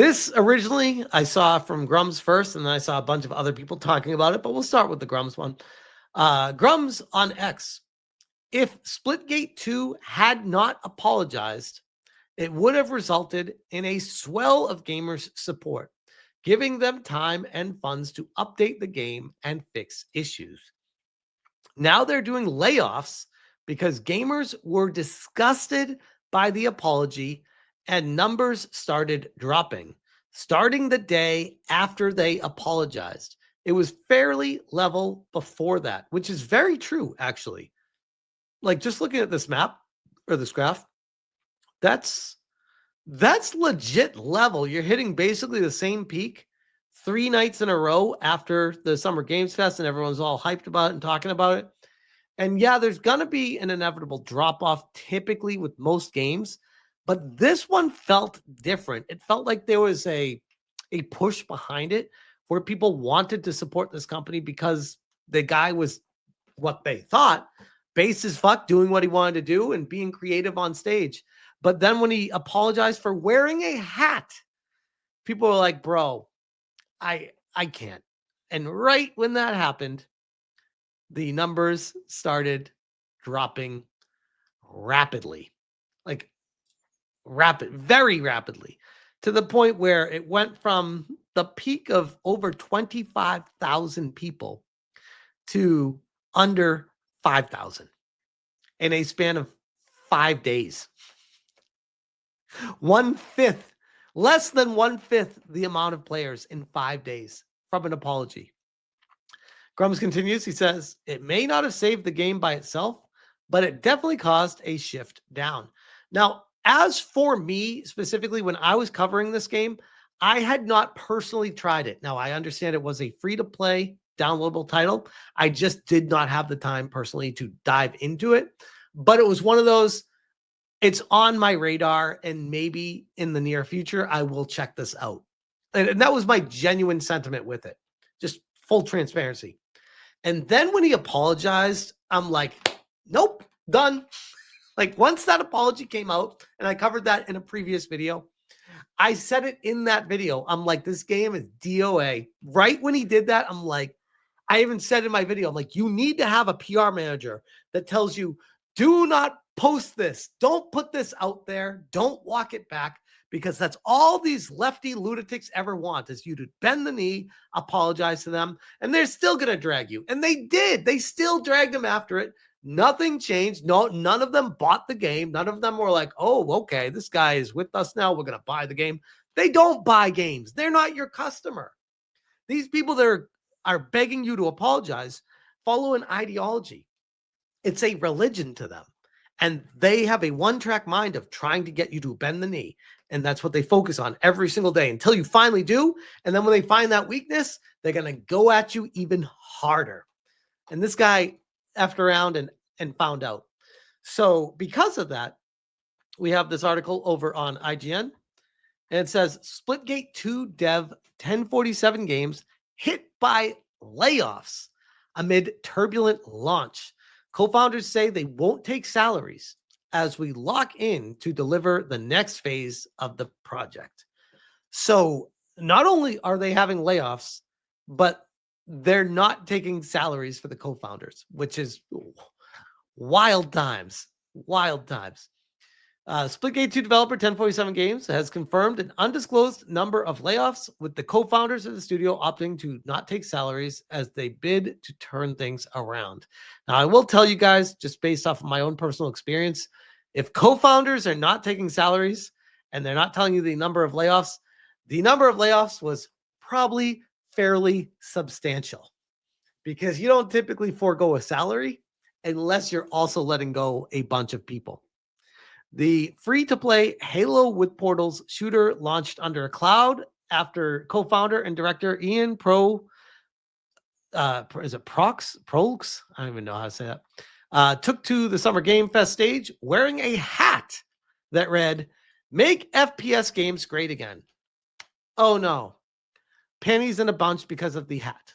This originally I saw from Grums first, and then I saw a bunch of other people talking about it, but we'll start with the Grums one. Grums on X. If Splitgate 2 had not apologized, it would have resulted in a swell of gamers' support, giving them time and funds to update the game and fix issues. Now they're doing layoffs because gamers were disgusted by the apology and numbers started dropping, starting the day after they apologized. It was fairly level before that, which is very true, actually. Like, just looking at this map or this graph, that's legit level. You're hitting basically the same peak 3 nights in a row after the Summer Games Fest, and everyone's all hyped about it and talking about it. And yeah, there's going to be an inevitable drop off typically with most games, but this one felt different. It felt like there was a push behind it where people wanted to support this company because the guy was what they thought base as fuck, doing what he wanted to do and being creative on stage. But then when he apologized for wearing a hat, people were like, bro, I can't. And right when that happened, the numbers started dropping rapidly, like very rapidly, to the point where it went from the peak of over 25,000 people to under 5,000 in a span of 5 days. 1/5, less than 1/5 the amount of players in 5 days from an apology. Grums continues. He says, it may not have saved the game by itself, but it definitely caused a shift down. Now, as for me specifically, when I was covering this game, I had not personally tried it. Now, I understand it was a free-to-play downloadable title. I just did not have the time personally to dive into it. But it was one of those, it's on my radar, and maybe in the near future, I will check this out. And that was my genuine sentiment with it. Just full transparency. And then when he apologized, I'm like, nope, done. Like, once that apology came out, and I covered that in a previous video, I said it in that video. I'm like, this game is DOA. Right when he did that, I'm like, I even said in my video, I'm like, you need to have a PR manager that tells you, do not post this. Don't put this out there. Don't walk it back, because that's all these lefty lunatics ever want, is you to bend the knee, apologize to them, and they're still going to drag you. And they did. They still dragged him after it. Nothing changed. No, none of them bought the game. None of them were like, oh, okay, this guy is with us now, we're going to buy the game. They don't buy games. They're not your customer. These people that are begging you to apologize follow an ideology. It's a religion to them. And they have a one-track mind of trying to get you to bend the knee. And that's what they focus on every single day until you finally do. And then when they find that weakness, they're going to go at you even harder. And this guy effed around and found out. So because of that, we have this article over on IGN. And it says, Splitgate 2 dev 1047 games hit by layoffs amid turbulent launch. Co-founders say they won't take salaries as we lock in to deliver the next phase of the project. So not only are they having layoffs, but they're not taking salaries for the co-founders, which is wild times. Wild times. Splitgate 2 developer 1047 Games has confirmed an undisclosed number of layoffs, with the co-founders of the studio opting to not take salaries as they bid to turn things around. Now, I will tell you guys, just based off of my own personal experience, if co-founders are not taking salaries and they're not telling you the number of layoffs was probably fairly substantial, because you don't typically forego a salary unless you're also letting go a bunch of people. The free-to-play Halo with Portals shooter launched under a cloud after co-founder and director Ian Proulx, is it Proulx? I don't even know how to say that. Took to the Summer Game Fest stage wearing a hat that read, "Make FPS games great again." Oh no. Panties in a bunch because of the hat.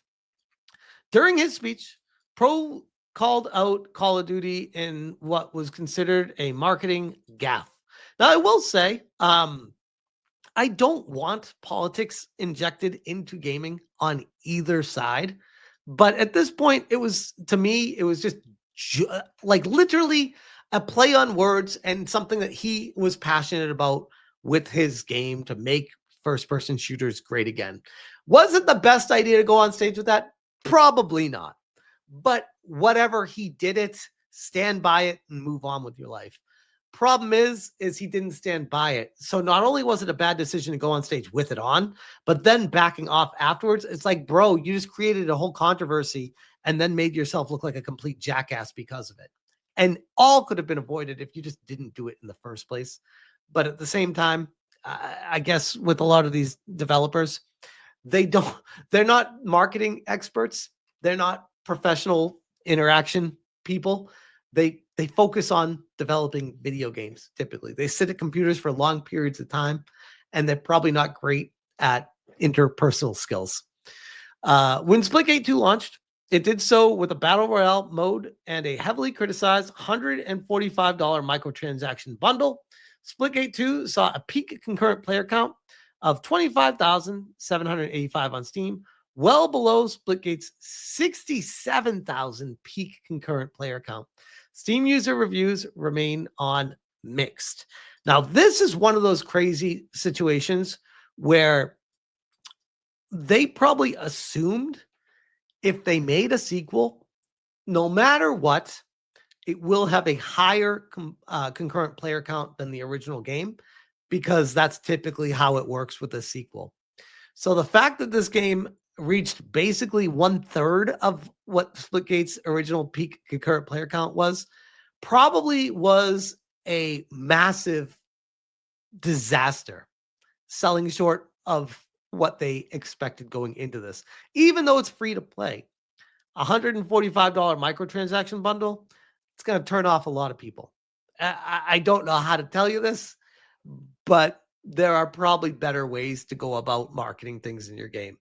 During his speech, Proulx called out Call of Duty in what was considered a marketing gaffe. Now, I will say, I don't want politics injected into gaming on either side. But at this point, it was, to me, it was just like literally a play on words and something that he was passionate about with his game to make first person shooters great again. Was it the best idea to go on stage with that? Probably not. But whatever, he did it, stand by it and move on with your life. Problem is he didn't stand by it. So not only was it a bad decision to go on stage with it on, but then backing off afterwards, it's like, bro, you just created a whole controversy and then made yourself look like a complete jackass because of it. And all could have been avoided if you just didn't do it in the first place. But at the same time, I guess with a lot of these developers, they're not marketing experts. They're not professional interaction people. They focus on developing video games. Typically, they sit at computers for long periods of time, and they're probably not great at interpersonal skills. When Splitgate 2 launched, it did so with a battle royale mode and a heavily criticized $145 microtransaction bundle. Splitgate 2 saw a peak concurrent player count of 25,785 on Steam, well below Splitgate's 67,000 peak concurrent player count. Steam user reviews remain on mixed. Now, this is one of those crazy situations where they probably assumed if they made a sequel, no matter what, it will have a higher concurrent player count than the original game, because that's typically how it works with a sequel. So the fact that this game reached basically 1/3 of what Splitgate's original peak concurrent player count was, probably was a massive disaster, selling short of what they expected going into this. Even though it's free to play, $145 microtransaction bundle, it's going to turn off a lot of people. I don't know how to tell you this, but there are probably better ways to go about marketing things in your game.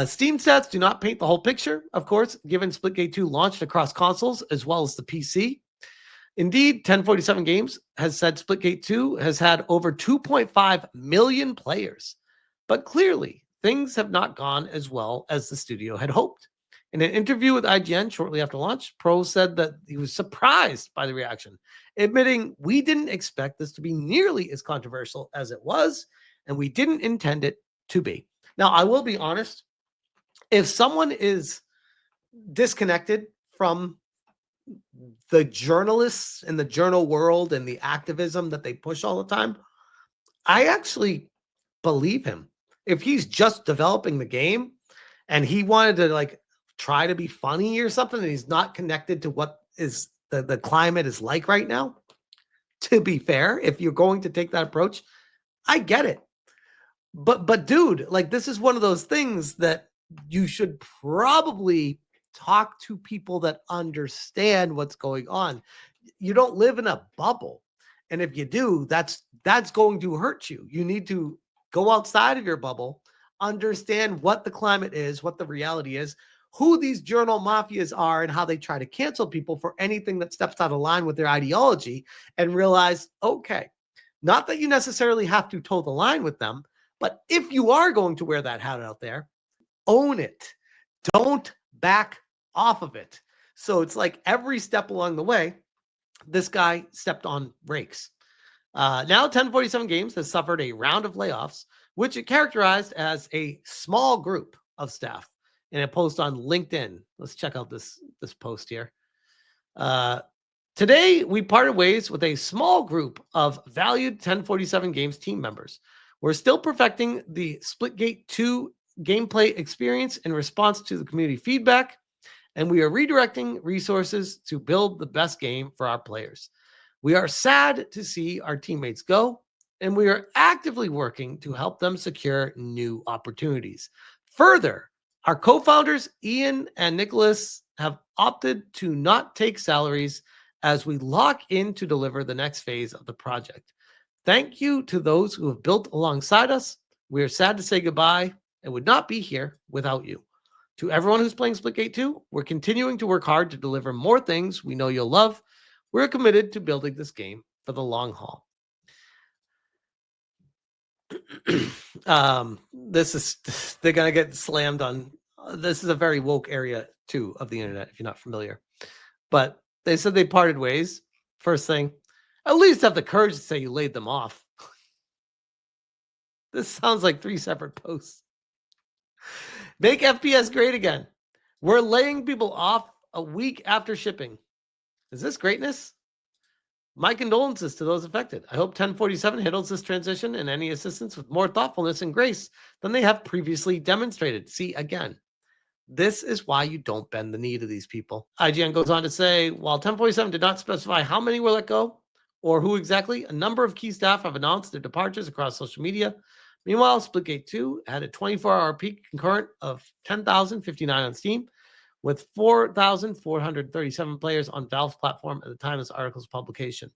Steam stats do not paint the whole picture, of course, given Splitgate 2 launched across consoles as well as the PC. Indeed, 1047 Games has said Splitgate 2 has had over 2.5 million players, but clearly things have not gone as well as the studio had hoped. In an interview with IGN shortly after launch, Proulx said that he was surprised by the reaction, admitting, "We didn't expect this to be nearly as controversial as it was, and we didn't intend it to be." Now, I will be honest, if someone is disconnected from the journalists in the journal world and the activism that they push all the time, I actually believe him. If he's just developing the game and he wanted to like try to be funny or something, and he's not connected to what is the climate is like right now, to be fair, if you're going to take that approach, I get it. But dude, like, this is one of those things that you should probably talk to people that understand what's going on. You don't live in a bubble. And if you do, that's going to hurt you. You need to go outside of your bubble, understand what the climate is, what the reality is, who these journal mafias are, and how they try to cancel people for anything that steps out of line with their ideology, and realize, okay, not that you necessarily have to toe the line with them, but if you are going to wear that hat out there, own it. Don't back off of it. So it's like every step along the way, this guy stepped on brakes. Now 1047 Games has suffered a round of layoffs, which it characterized as a small group of staff in a post on LinkedIn. Let's check out this post here. Today, we parted ways with a small group of valued 1047 Games team members. We're still perfecting the Splitgate 2 gameplay experience in response to the community feedback, and we are redirecting resources to build the best game for our players. We are sad to see our teammates go, and we are actively working to help them secure new opportunities. Further, our co-founders, Ian and Nicholas, have opted to not take salaries as we lock in to deliver the next phase of the project. Thank you to those who have built alongside us. We are sad to say goodbye and would not be here without you. To everyone who's playing Splitgate 2, we're continuing to work hard to deliver more things we know you'll love. We're committed to building this game for the long haul. They're gonna get slammed on. This is a very woke area too of the internet, if you're not familiar. But they said they parted ways. First thing, at least have the courage to say you laid them off. This sounds like 3 separate posts. Make FPS great again. We're laying people off a week after shipping. Is this greatness? My condolences to those affected. I hope 1047 handles this transition and any assistance with more thoughtfulness and grace than they have previously demonstrated. See, again, this is why you don't bend the knee to these people. IGN goes on to say, while 1047 did not specify how many were let go or who exactly, a number of key staff have announced their departures across social media. Meanwhile, Splitgate 2 had a 24-hour peak concurrent of 10,059 on Steam, with 4,437 players on Valve's platform at the time of this article's publication.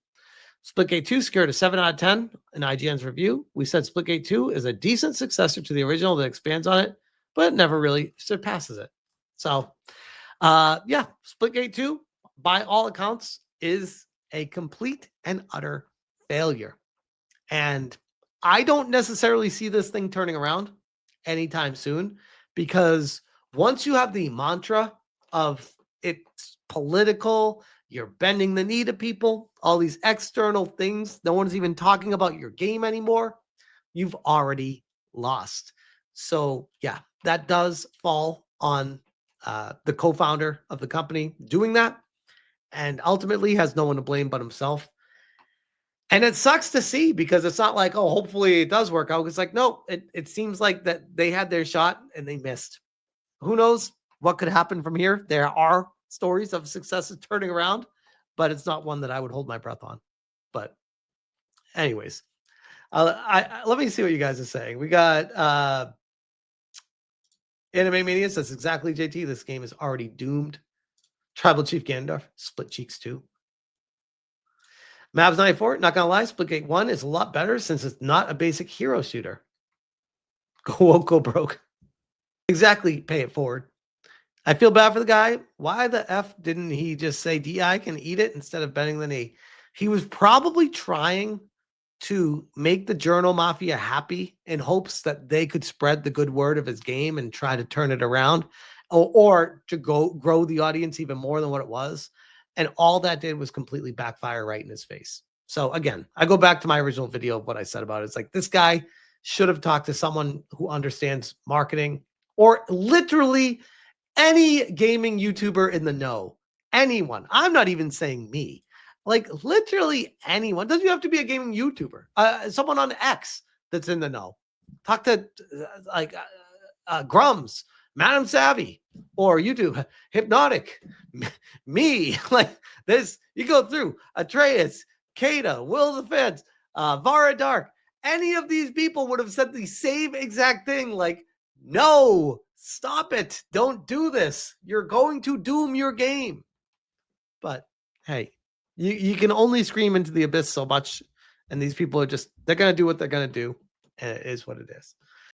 Splitgate 2 secured a 7 out of 10 in IGN's review. We said Splitgate 2 is a decent successor to the original that expands on it, but never really surpasses it. So, yeah, Splitgate 2, by all accounts, is a complete and utter failure. And I don't necessarily see this thing turning around anytime soon, because once you have the mantra of it's political, you're bending the knee to people, all these external things, no one's even talking about your game anymore, you've already lost. So yeah, that does fall on the co-founder of the company doing that, and ultimately has no one to blame but himself. And it sucks to see, because it's not like, oh, hopefully it does work out. It's like, no, it seems like that they had their shot and they missed. Who knows what could happen from here? There are stories of successes turning around, but it's not one that I would hold my breath on. But anyways, let me see what you guys are saying. We got Anime Mania says, exactly, JT, this game is already doomed. Tribal Chief Gandalf, Split Cheeks 2. Mavs94, not gonna lie, Splitgate 1 is a lot better since it's not a basic hero shooter. Go woke, go broke. Exactly, pay it forward. I feel bad for the guy. Why the F didn't he just say DI can eat it instead of bending the knee? He was probably trying to make the Journo Mafia happy in hopes that they could spread the good word of his game and try to turn it around, or to grow the audience even more than what it was. And all that did was completely backfire right in his face. So again, I go back to my original video of what I said about it. It's like, this guy should have talked to someone who understands marketing, or literally any gaming YouTuber in the know. Anyone. I'm not even saying me. Like literally anyone. Doesn't have to be a gaming YouTuber. Someone on X that's in the know. Talk to Grums, Madam Savvy, or YouTube, Hypnotic, me. Like this, you go through Atreus, Kata, Will of the Feds, Vara Dark. Any of these people would have said the same exact thing. Like, no, stop it. Don't do this. You're going to doom your game. But hey, you can only scream into the abyss so much. And these people are just, they're going to do what they're going to do. And it is what it is.